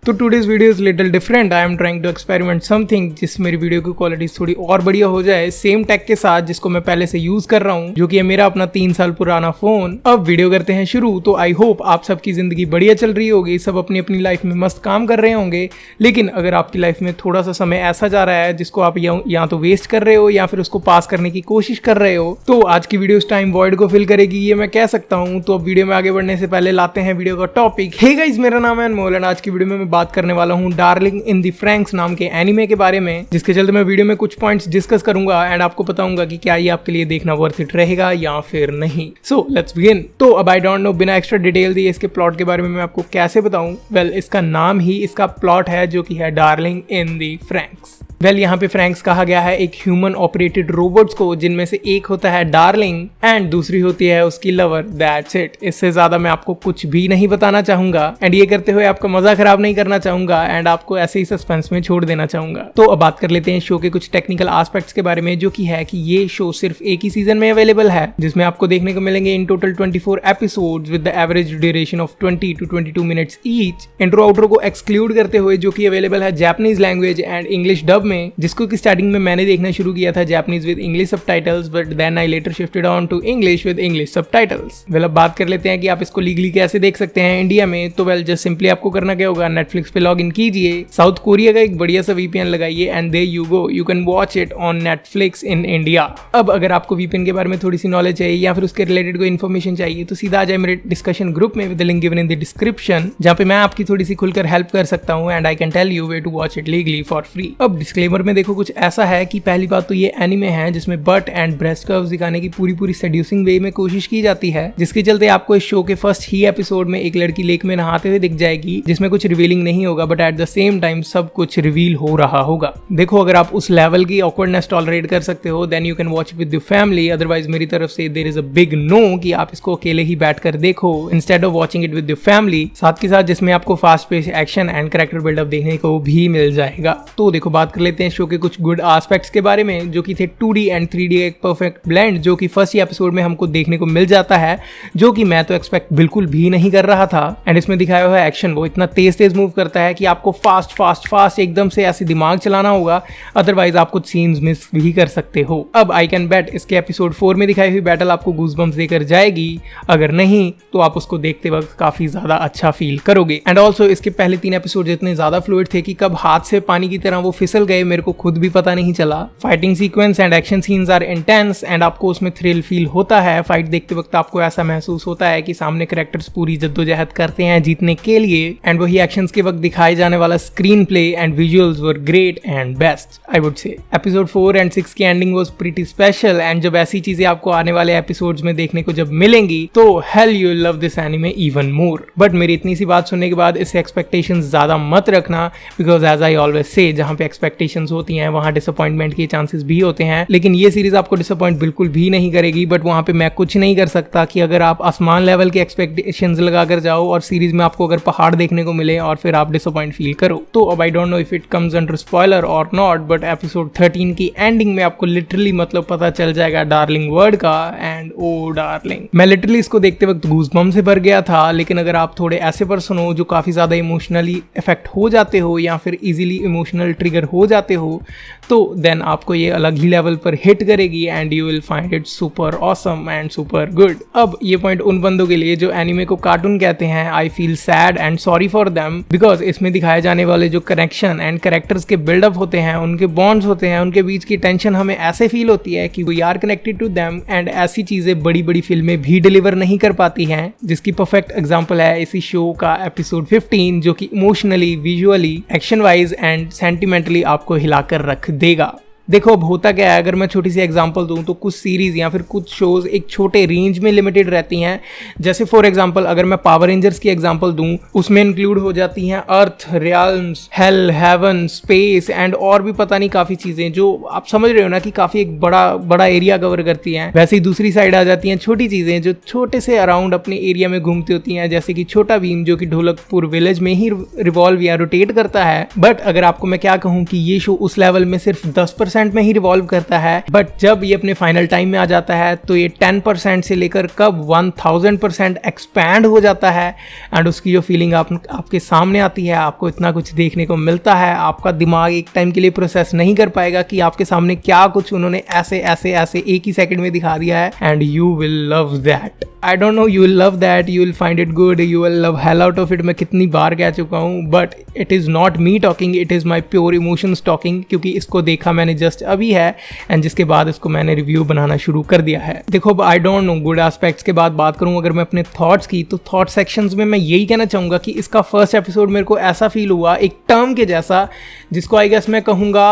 तो today's video is little different. I am trying to experiment something जिस मेरी video की क्वालिटी थोड़ी और बढ़िया हो जाए, सेम टेक के साथ जिसको मैं पहले से यूज कर रहा हूँ, जो कि है मेरा अपना 3 साल पुराना फोन। अब वीडियो करते हैं शुरू। तो आई होप आप सबकी जिंदगी बढ़िया चल रही होगी, सब अपनी अपनी लाइफ में मस्त काम कर रहे होंगे। लेकिन अगर आपकी लाइफ में थोड़ा सा समय ऐसा जा रहा है जिसको आप या तो वेस्ट कर रहे हो या फिर उसको पास करने की कोशिश कर रहे हो, तो आज की वीडियो उस टाइम वॉइड को फिल करेगी, ये मैं कह सकता हूँ। तो अब वीडियो में आगे बढ़ने से पहले लाते हैं वीडियो का टॉपिक। हे गाइस, मेरा नाम है अनमोल एंड आज की वीडियो में मैं बात करने वाला हूँ डार्लिंग इन द फ्रैंक्स नाम के एनिमे के बारे में, जिसके चलते मैं वीडियो में कुछ पॉइंट्स डिस्कस करूंगा एंड आपको बताऊंगा कि क्या ये आपके लिए देखना वर्थ इट रहेगा या फिर नहीं। So let's begin. तो अब आई डोंट नो, बिना एक्स्ट्रा डिटेल दिए इसके प्लॉट के बारे में मैं आपको कैसे बताऊं। वेल, इसका नाम ही इसका प्लॉट है, जो कि है darling in the Franks. Well, यहाँ पे फ्रैंक्स कहा गया है एक ह्यूमन ऑपरेटेड रोबोट्स को, जिनमें से एक होता है डार्लिंग एंड दूसरी होती है उसकी लवर। That's it. इससे ज्यादा मैं आपको कुछ भी नहीं बताना चाहूंगा एंड ये करते हुए आपका मजा खराब नहीं करना चाहूंगा एंड आपको ऐसे ही सस्पेंस में छोड़ देना चाहूंगा। तो अब बात कर लेते हैं शो के कुछ टेक्निकल एस्पेक्ट्स के बारे में, जो कि है कि ये शो सिर्फ एक ही सीजन में अवेलेबल है, जिसमें आपको देखने को मिलेंगे in total 24 episodes with the average duration of 20 to 22 minutes each. Intro outro को एक्सक्लूड करते हुए, जो कि अवेलेबल है Japanese language and English dub में, जिसको कि स्टार्टिंग में मैंने देखना शुरू किया था Japanese with English subtitles, but then I later shifted on to English with English subtitles. Well, अब बात कर लेते हैं कि आप इसको लीगली कैसे देख सकते हैं इंडिया में। तो वेल, जस्ट सिंपली आपको करना क्या होगा, नेटफ्लिक्स पे लॉग इन कीजिए, साउथ कोरिया का एक बढ़िया सा वीपीएन लगाइए and there you go, you can watch it on Netflix in India. अब अगर आपको वीपीएन के बारे में थोड़ी सी नॉलेज चाहिए या फिर उसके रिलेटेड कोई इन्फॉर्मेशन चाहिए, तो सीधा आ जाए मेरे डिस्कशन ग्रुप में with the link given in the description, जहां पे मैं आपकी थोड़ी सी खुलकर हेल्प कर सकता हूं and I can tell you way to watch it legally for free. अब डिस्क्लेमर में देखो कुछ ऐसा है कि पहली बात तो ये एनिमे है जिसमें बट एंड ब्रेस्ट कर्व्स दिखाने की पूरी सेड्यूसिंग वे में कोशिश की जाती है, जिसके चलते आपको इस शो के फर्स्ट ही एपिसोड में एक लड़की लेक में नहाते हुए दिख जाएगी, जिसमें कुछ रिवीलिंग नहीं होगा but at the same time सब कुछ रिवील हो रहा होगा। देखो, अगर आप उस लेवल की ऑकवर्डनेस टॉलरेट कर सकते हो then you can watch with your family, otherwise मेरी तरफ से there is a big no कि आप इसको अकेले ही बैठकर देखो instead of watching it with your family, साथ के साथ जिसमें आपको fast pace action and character buildup देखने को भी मिल जाएगा। तो देखो, बात कर लेते हैं शो के कुछ गुड एस्पेक्ट्स के बारे में, जो कि थे 2D एंड 3D एक परफेक्ट ब्लेंड, जो कि फर्स्ट ही एपिसोड में हमको देखने को मिल जाता है, जो कि मैं तो एक्सपेक्ट बिल्कुल भी नहीं कर रहा था। एंड इसमें दिखाया हुआ एक्शन वो इतना तेज मूव करता है कि आपको फास्ट एकदम से ऐसे दिमाग चलाना होगा, अदरवाइज आप कुछ सीन्स मिस भी कर सकते हो। अब आई कैन बेट इसके एपिसोड 4 में दिखाई हुई बैटल आपको गूज़बम्प्स देकर जाएगी, अगर नहीं तो आप उसको देखते वक्त काफी ज्यादा अच्छा फील करोगे। एंड ऑल्सो इसके पहले 3 एपिसोड इतने ज्यादा फ्लूइड थे कि कब हाथ से पानी की तरह वो फिसल गए मेरे को खुद भी पता नहीं चला। Fighting sequence and action scenes are intense and आपको उसमें थ्रिल फील होता है। फाइट देखते वक्त आपको ऐसा महसूस होता है कि सामने कैरेक्टर्स पूरी जद्दोजहद करते हैं जीतने के लिए, एंड वही एक्शंस के वक्त दिखाए जाने वाला screen play and visuals were great and best, I would say. Episode 4 and 6 की ending was pretty special and जब ऐसी चीजें आपको आने वाले एपिसोड्स में देखने को जब मिलेंगी तो hello you love this anime even more. But मेरी इतनी सी बात सुनने के बाद इससे एक्सपेक्टेशंस ज्यादा मत रखना, because as I always say, जहां पे एक्सपेक्टेशंस होती हैं वहां डिसअपॉइंटमेंट के चांसेस भी होते हैं। लेकिन ये सीरीज आपको डिसअपॉइंट बिल्कुल भी नहीं करेगी, बट वहां पे मैं कुछ नहीं कर सकता कि अगर आप आसमान लेवल के एक्सपेक्टेशंस लगाकर जाओ और सीरीज में आपको अगर पहाड़ देखने को मिले और फिर आप डिसअपॉइंट फील करो। तो अब आई don't know if it comes under spoiler और नॉट, बट एपिसोड 13 की एंडिंग में आपको लिटरली मतलब पता चल जाएगा डार्लिंग वर्ड का, एंड ओ डार्लिंग, मैं लिटरली इसको देखते वक्त गूज़बम्प्स से भर गया था। लेकिन अगर आप थोड़े ऐसे पर्सन हो जो काफी ज्यादा इमोशनली इफेक्ट हो जाते हो या फिर इजीली इमोशनल ट्रिगर हो जाते हो, तो देन आपको ये अलग ही लेवल पर हिट करेगी and you will find it super awesome and super good. अब ये पॉइंट उन बंदों के लिए जो एनिमे को कार्टून कहते हैं, I feel sad and sorry for them, because इसमें दिखाए जाने वाले जो कनेक्शन एंड कैरेक्टर्स के बिल्डअप होते हैं, उनके बॉन्ड्स होते हैं, उनके बीच की टेंशन हमें ऐसे फील होती है कि we are connected to them, and ऐसी चीजें बड़ी फिल्में भी डिलीवर नहीं कर पाती हैं, जिसकी परफेक्ट एग्जांपल है इसी शो का एपिसोड 15, जो कि emotionally, visually, action wise and sentimentally आपको हिलाकर रख देगा। देखो, अब होता क्या है, अगर मैं छोटी सी एग्जांपल दूं तो कुछ सीरीज या फिर कुछ शोज एक छोटे रेंज में लिमिटेड रहती हैं। जैसे फॉर एग्जांपल अगर मैं पावर रेंजर्स की एग्जांपल दूं, उसमें इंक्लूड हो जाती हैं अर्थ, रियल्म्स, हेल, हेवन, स्पेस एंड और भी पता नहीं काफी चीजें, जो आप समझ रहे हो ना कि काफी एक बड़ा एरिया कवर करती हैं। वैसे ही दूसरी साइड आ जाती हैं छोटी चीजें जो छोटे से अराउंड अपने एरिया में घूमती होती हैं, जैसे कि छोटा भीम जो कि ढोलकपुर विलेज में ही रिवॉल्व या रोटेट करता है। बट अगर आपको मैं क्या कहूँ कि ये शो उस लेवल में सिर्फ 10% 10% में ही रिवॉल्व करता है, बट जब ये अपने फाइनल टाइम में आ जाता है तो ये 10% से लेकर कब 1000% एक्सपैंड हो जाता है। एंड उसकी जो फीलिंग आपके सामने आती है, आपको इतना कुछ देखने को मिलता है, आपका दिमाग एक टाइम के लिए प्रोसेस नहीं कर पाएगा कि आपके सामने क्या कुछ उन्होंने ऐसे ऐसे ऐसे एक ही सेकंड में दिखा दिया है। And you will love that. I don't know, you will love that, you will find it good, you will love hell out of it। मैं कितनी बार कह चुका हूँ, but it is not me talking, it is my pure emotions talking, क्योंकि इसको देखा मैंने just अभी है एंड जिसके बाद इसको मैंने रिव्यू बनाना शुरू कर दिया है। देखो अब आई डोंट नो, गुड एस्पेक्ट्स के बाद बात करूँ अगर मैं अपने थॉट्स की, तो थॉट सेक्शंस में मैं यही कहना चाहूँगा कि इसका फर्स्ट एपिसोड मेरे को ऐसा फील हुआ एक टर्म के जैसा, जिसको आई गेस मैं कहूँगा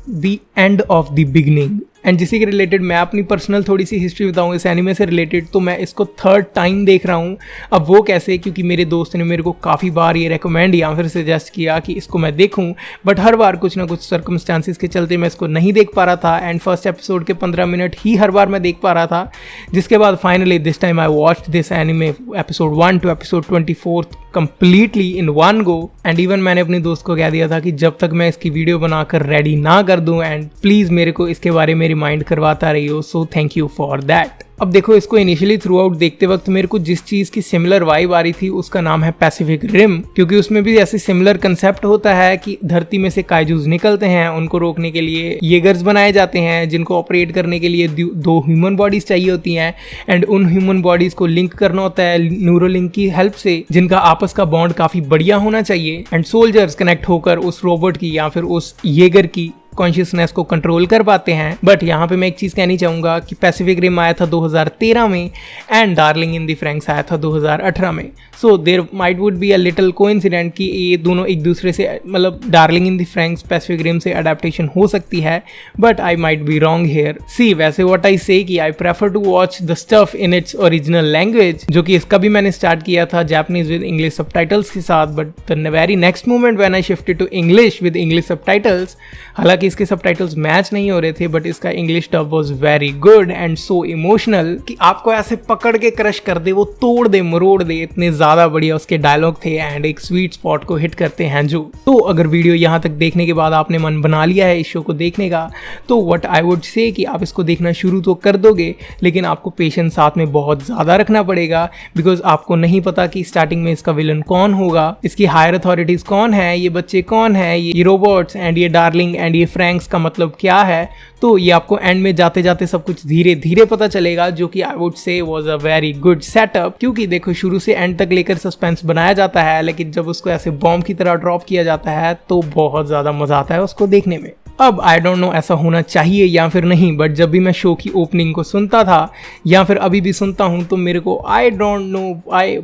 the end of the beginning. And जिसी के रिलेटेड मैं अपनी पर्सनल थोड़ी सी हिस्ट्री बताऊँ इस एनिमे से रिलेटेड, तो मैं इसको थर्ड टाइम देख रहा हूँ। अब वो कैसे, क्योंकि मेरे दोस्त ने मेरे को काफ़ी बार ये रेकमेंड या फिर सजेस्ट किया कि इसको मैं देखूँ, बट हर बार कुछ ना कुछ सर्कमस्टांसिस के चलते मैं इसको नहीं देख पा रहा था। एंड फर्स्ट एपिसोड के 15 मिनट ही हर बार मैं देख पा रहा था, जिसके बाद finally this time I watched this anime episode 1 to episode 24 completely in one go. And even मैंने अपने दोस्त को कह दिया था कि जब तक मैं इसकी वीडियो बनाकर रेडी ना कर दूं, एंड प्लीज़ मेरे को इसके बारे में रिमाइंड करवाता रही हो, so thank you for that. अब देखो, इसको इनिशियली थ्रू आउट देखते वक्त मेरे को जिस चीज़ की सिमिलर वाइब आ रही थी उसका नाम है पैसिफिक रिम, क्योंकि उसमें भी ऐसे सिमिलर कंसेप्ट होता है कि धरती में से काइजूज निकलते हैं, उनको रोकने के लिए येगर्स बनाए जाते हैं जिनको ऑपरेट करने के लिए 2 ह्यूमन बॉडीज चाहिए होती हैं। एंड उन ह्यूमन बॉडीज को लिंक करना होता है न्यूरोलिंक की हेल्प से, जिनका आपस का बॉन्ड काफ़ी बढ़िया होना चाहिए। एंड सोल्जर्स कनेक्ट होकर उस रोबोट की या फिर उस येगर की कॉन्शियसनेस को कंट्रोल कर पाते हैं। बट यहाँ पे मैं एक चीज़ कहनी चाहूँगा कि पैसिफिक रिम आया था 2013 में and Darling in the Franxx आया था 2018 में। So there might would be a little coincident कि ये दोनों एक दूसरे से, मतलब Darling in the Franxx Pacific Rim से अडेप्टेशन हो सकती है, but I might be wrong here. See वैसे व्हाट आई से कि I prefer to watch the stuff in its original language, जो कि इसका भी मैंने स्टार्ट किया था जापानीज विद इंग्लिश सबटाइटल्स के साथ, but the very next moment when I shifted to English with English subtitles, हालांकि इसके सबटाइटल्स मैच नहीं हो रहे थे, बट इसका English dub was very good and so emotional कि आपको ऐसे पकड़ के क्रश कर दे, वो तोड़ दे मरोड़ दे, इतने ज्यादा बढ़िया उसके डायलॉग थे एंड एक स्वीट स्पॉट को हिट करते हैं जो। तो अगर वीडियो यहाँ तक देखने के बाद आपने मन बना लिया है इस शो को देखने का, तो व्हाट आई वुड से कि आप इसको देखना शुरू तो कर दोगे, लेकिन आपको पेशेंस साथ में बहुत ज्यादा रखना पड़ेगा, बिकॉज आपको नहीं पता कि स्टार्टिंग में इसका विलन कौन होगा, इसकी हायर अथॉरिटीज कौन है, ये बच्चे कौन है, ये रोबोट्स एंड ये डार्लिंग एंड ये फ्रैंक्स का मतलब क्या है। तो ये आपको एंड में जाते जाते सब कुछ धीरे धीरे पता चलेगा, जो कि I would say was a very good setup. क्योंकि देखो, शुरू से एंड तक लेकर सस्पेंस बनाया जाता है, लेकिन जब उसको ऐसे बॉम्ब की तरह ड्रॉप किया जाता है तो बहुत ज्यादा मजा आता है उसको देखने में। अब आई डोंट नो ऐसा होना चाहिए या फिर नहीं, बट जब भी मैं शो की ओपनिंग को सुनता था या फिर अभी भी सुनता हूँ, तो मेरे को I don't know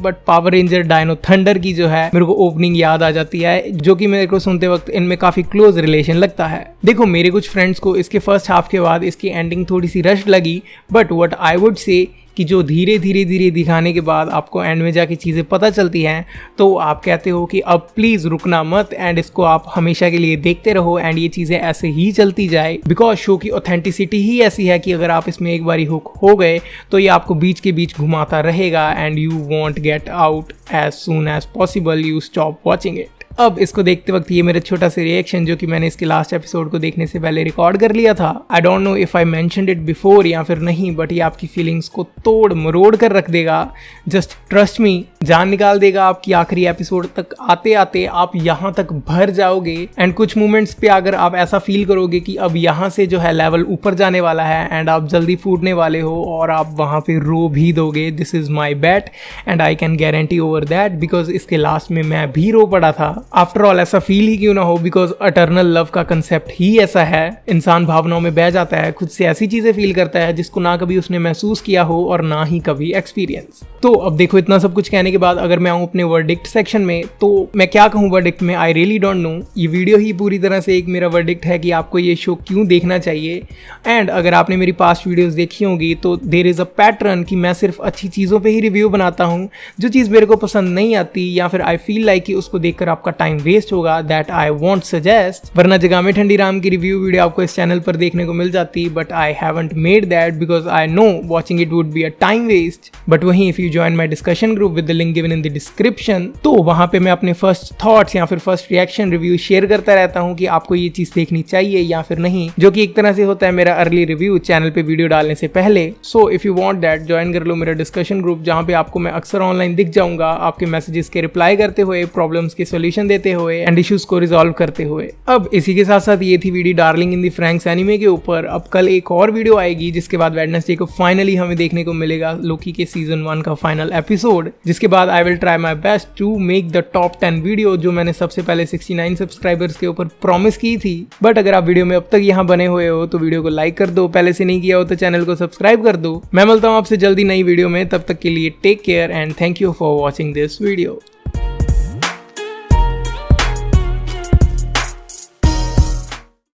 but Power Ranger Dino Thunder की जो है मेरे को ओपनिंग याद आ जाती है, जो कि मेरे को सुनते वक्त इनमें काफी क्लोज रिलेशन लगता है। देखो, मेरे कुछ फ्रेंड्स को इसके फर्स्ट हाफ के बाद इसकी एंडिंग थोड़ी सी रश लगी, but what I would say कि जो धीरे धीरे दिखाने के बाद आपको एंड में जाके चीज़ें पता चलती हैं, तो आप कहते हो कि अब प्लीज़ रुकना मत एंड इसको आप हमेशा के लिए देखते रहो एंड ये चीज़ें ऐसे ही चलती जाए, बिकॉज शो की ऑथेंटिसिटी ही ऐसी है कि अगर आप इसमें एक बारी हुक हो गए तो ये आपको बीच के बीच घुमाता रहेगा and you won't get out as soon as possible, you stop watching it. अब इसको देखते वक्त ये मेरा छोटा सा रिएक्शन, जो कि मैंने इसके लास्ट एपिसोड को देखने से पहले रिकॉर्ड कर लिया था। आई don't know if I mentioned it before या फिर नहीं, बट ये आपकी फीलिंग्स को तोड़ मरोड़ कर रख देगा। जस्ट ट्रस्ट मी, जान निकाल देगा आपकी। आखिरी एपिसोड तक आते आते आप यहाँ तक भर जाओगे एंड कुछ मोमेंट्स पे अगर आप ऐसा फील करोगे कि अब यहाँ से जो है लेवल ऊपर जाने वाला है एंड आप जल्दी फूटने वाले हो और आप वहाँ पे रो भी दोगे। This is my bet and I can guarantee over that, because इसके लास्ट में मैं भी रो पड़ा था। आफ्टर ऑल ऐसा फील ही क्यों ना हो, बिकॉज अटर्नल लव का कंसेप्ट ही ऐसा है, इंसान भावनाओं में बह जाता है, खुद से ऐसी चीजें फील करता है जिसको ना कभी उसने महसूस किया हो और ना ही कभी एक्सपीरियंस। तो अब देखो, इतना सब कुछ कहने के बाद अगर मैं आऊँ अपने वर्डिक्ट सेक्शन में, तो मैं क्या कहूँ वर्डिक्ट में, आई रियली डोंट नो। ये वीडियो ही पूरी तरह से एक मेरा वर्डिक्ट है कि आपको ये शो क्यों देखना चाहिए। एंड अगर आपने मेरी पास्ट वीडियोस देखी होंगी तो देयर इज अ पैटर्न कि मैं सिर्फ अच्छी चीज़ों पे ही रिव्यू बनाता हूँ। जो चीज़ मेरे को पसंद नहीं आती या फिर आई फील लाइक कि उसको देखकर आपका टाइम वेस्ट होगा, दैट आई वॉन्ट सजेस्ट। वरना जगामे ठंडी राम की रिव्यू वीडियो आपको इस चैनल पर देखने को मिल जाती, but I haven't made that because I know watching it would be a time waste. But वहीं if you join my discussion group with the link given in the description. तो वहां पे मैं अपने फर्स्ट थॉट्स या फिर first reaction review share करता रहता हूँ कि आपको ये चीज देखनी चाहिए या फिर नहीं, जो कि एक तरह से होता है मेरा अर्ली रिव्यू चैनल पे वीडियो डालने से पहले। So if you want that, join कर लो मेरा डिस्कशन ग्रुप, जहां पे आपको मैं अक्सर ऑनलाइन दिख जाऊंगा, आपके मैसेजेस के रिप्लाई करते हुए, प्रॉब्लम्स के सोल्यूशन देते हुए एंड इश्यूज को रिजॉल्व करते हुए। अब इसी के साथ साथ ये थी video darling in the Franks anime के ऊपर। अब कल एक और वीडियो आएगी जिसके बाद वेडनेसडे को फाइनली हमें देखने को मिलेगा लोकी के सीजन 1 का फाइनल एपिसोड, जिसके बाद I will try my best to make the top 10 video जो मैंने सबसे पहले 69 सब्सक्राइबर्स के ऊपर प्रॉमिस की थी। बट अगर आप वीडियो में अब तक यहाँ बने हुए हो तो वीडियो को लाइक कर दो, पहले से नहीं किया हो तो चैनल को सब्सक्राइब कर दो। मैं मिलता हूँ आपसे जल्दी नई वीडियो में, तब तक के लिए take care and thank you for watching this video.